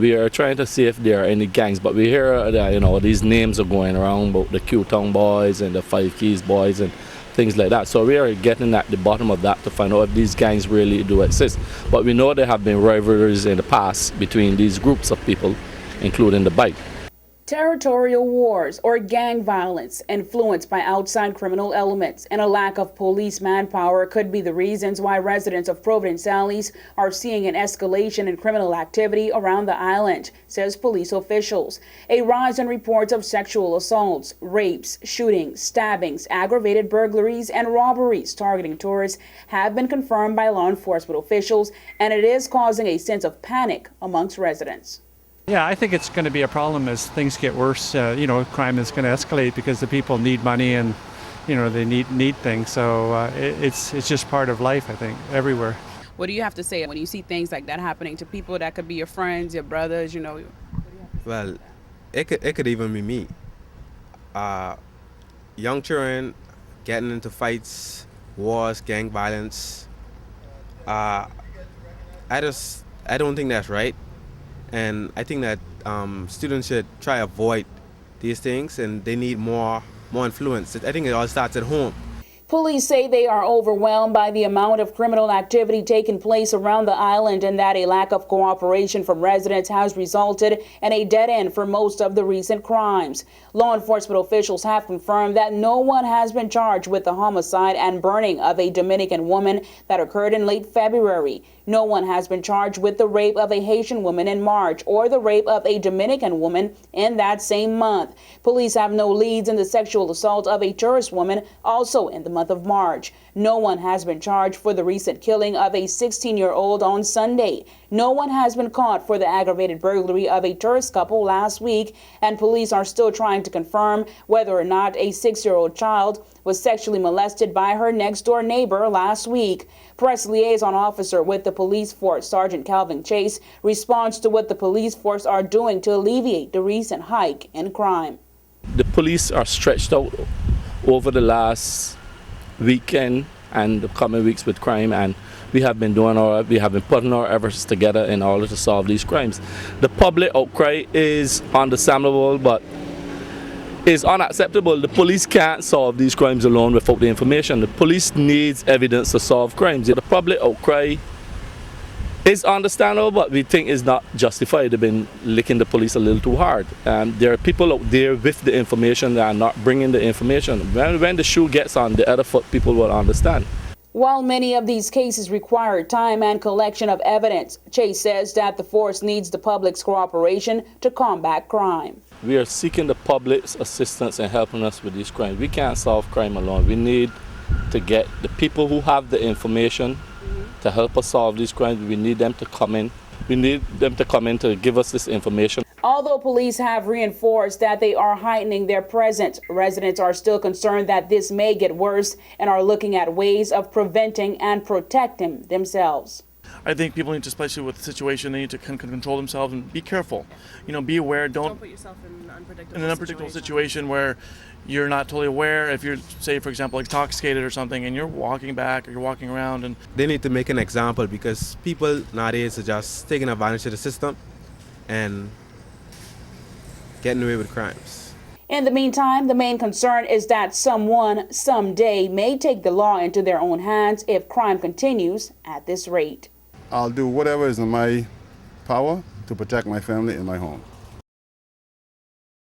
We are trying to see if there are any gangs, but we hear that, these names are going around about the Q-Town boys and the Five Keys boys and things like that. So we are getting at the bottom of that to find out if these gangs really do exist. But we know there have been rivalries in the past between these groups of people, including the bike. Territorial wars or gang violence influenced by outside criminal elements and a lack of police manpower could be the reasons why residents of Providenciales are seeing an escalation in criminal activity around the island, says police officials. A rise in reports of sexual assaults, rapes, shootings, stabbings, aggravated burglaries, and robberies targeting tourists have been confirmed by law enforcement officials, and it is causing a sense of panic amongst residents. Yeah, I think it's going to be a problem as things get worse. Crime is going to escalate because the people need money and, they need things. So it's just part of life, I think, everywhere. What do you have to say when you see things like that happening to people that could be your friends, your brothers, Well, it could even be me. Young children getting into fights, wars, gang violence. I don't think that's right. And I think that students should try to avoid these things, and they need more influence. I think it all starts at home. Police say they are overwhelmed by the amount of criminal activity taking place around the island and that a lack of cooperation from residents has resulted in a dead end for most of the recent crimes. Law enforcement officials have confirmed that no one has been charged with the homicide and burning of a Dominican woman that occurred in late February. No one has been charged with the rape of a Haitian woman in March or the rape of a Dominican woman in that same month. Police have no leads in the sexual assault of a tourist woman also in the month of March. No one has been charged for the recent killing of a 16-year-old on Sunday. No one has been caught for the aggravated burglary of a tourist couple last week, and police are still trying to confirm whether or not a 6-year-old child was sexually molested by her next-door neighbor last week. Press liaison officer with the police force, Sergeant Calvin Chase, responds to what the police force are doing to alleviate the recent hike in crime. The police are stretched out over the last weekend and the coming weeks with crime, and we have been putting our efforts together in order to solve these crimes. The public outcry is understandable, but is unacceptable. The police can't solve these crimes alone without the information. The police needs evidence to solve crimes. The public outcry is understandable, but we think is not justified. They've been licking the police a little too hard. There are people out there with the information that are not bringing the information. When the shoe gets on the other foot, people will understand. While many of these cases require time and collection of evidence, Chase says that the force needs the public's cooperation to combat crime. We are seeking the public's assistance in helping us with these crimes. We can't solve crime alone. We need to get the people who have the information to help us solve these crimes. We need them to come in. We need them to come in to give us this information. Although police have reinforced that they are heightening their presence, residents are still concerned that this may get worse and are looking at ways of preventing and protecting themselves. I think people need to, especially with the situation, they need to control themselves and be careful. Be aware. Don't put yourself in an unpredictable situation where you're not totally aware. If you're, say, for example, intoxicated or something, and you're walking back or you're walking around, and they need to make an example, because people nowadays are just taking advantage of the system and getting away with crimes. In the meantime, the main concern is that someone someday may take the law into their own hands if crime continues at this rate. I'll do whatever is in my power to protect my family and my home.